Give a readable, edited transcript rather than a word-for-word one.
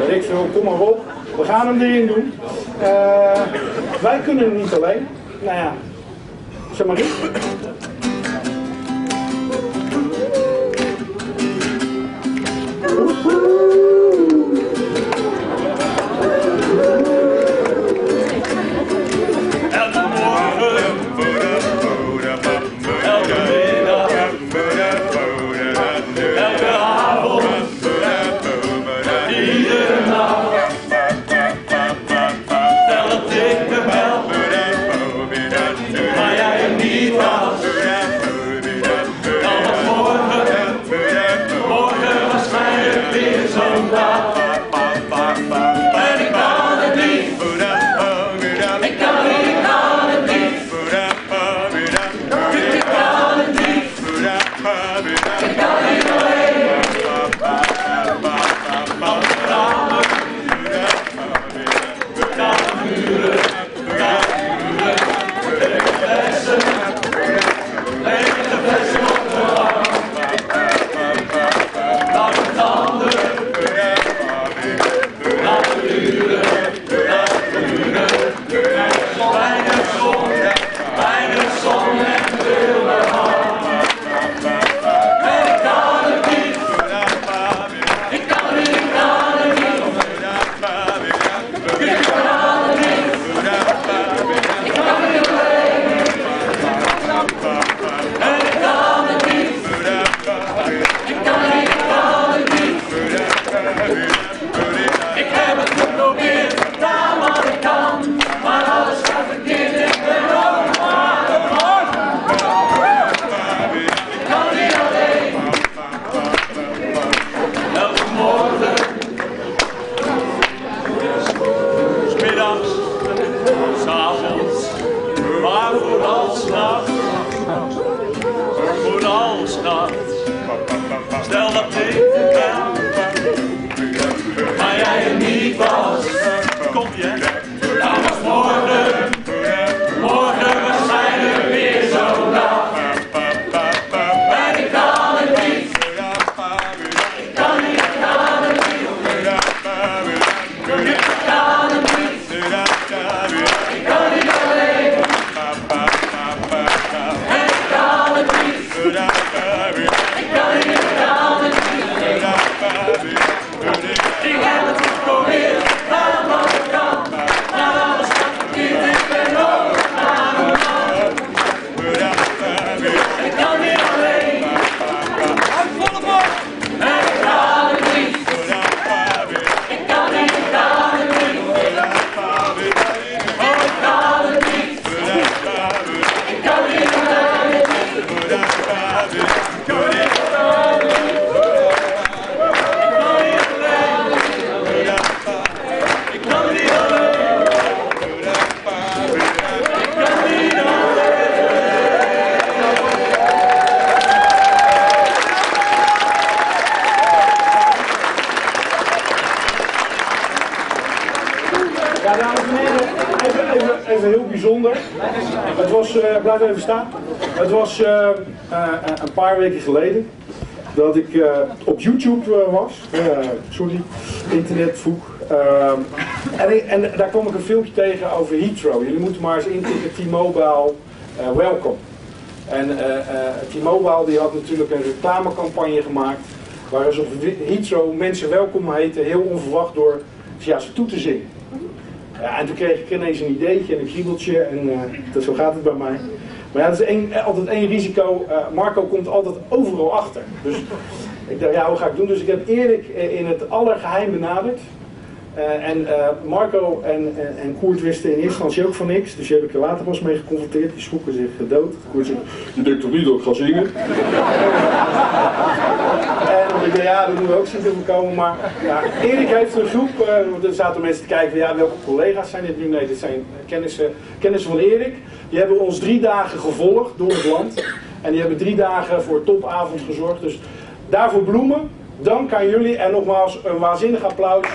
Ik veel, kom maar op. We gaan hem erin doen. Wij kunnen het niet alleen. Nou ja, zeg maar niet. Stel dat ik er ben, maar jij er niet was. Komt je? Dan was morgen waarschijnlijk weer zo'n dag. En ik kan het niet. Ik kan het niet. Ik kan het niet. Ik kan niet alleen. En ik kan het niet. Ik kan niet. Ik heb het geprobeerd, gedaan wat ik kan, maar alles gaat verkeerd, ik ben ook aan de man. Ik kan niet alleen, en ik kan het niet. Ik kan niet, ik kan het niet. Oh, ik kan het niet. Ik kan niet alleen. Ja, dames en heren, even heel bijzonder. Het was, blijf even staan. Het was een paar weken geleden dat ik op YouTube was. Sorry, internet vroeg. En daar kwam ik een filmpje tegen over Heathrow. Jullie moeten maar eens intikken T-Mobile Welcome. En T-Mobile die had natuurlijk een reclamecampagne gemaakt waar ze op Heathrow mensen welkom heten, heel onverwacht door ze toe te zingen. Ja, en toen kreeg ik ineens een ideetje en een kriebeltje en zo gaat het bij mij. Maar ja, er is altijd één risico, Marco komt altijd overal achter. Dus ik dacht, ja, hoe ga ik doen? Dus ik heb Erik in het allergeheim benaderd. Marco en Koert wisten in eerste instantie ook van niks, dus die heb ik er later pas mee geconfronteerd. Die schrokken zich dood. Koert zei, je denkt toch niet dat ik ga zingen? En ik dacht, ja, dat moeten we ook zien te voorkomen. Maar ja, Erik heeft een groep, er zaten mensen te kijken van ja, welke collega's zijn dit nu? Nee, dit zijn kennissen van Erik. Die hebben ons 3 dagen gevolgd door het land. En die hebben 3 dagen voor topavond gezorgd. Dus daarvoor bloemen. Dank aan jullie en nogmaals een waanzinnig applaus.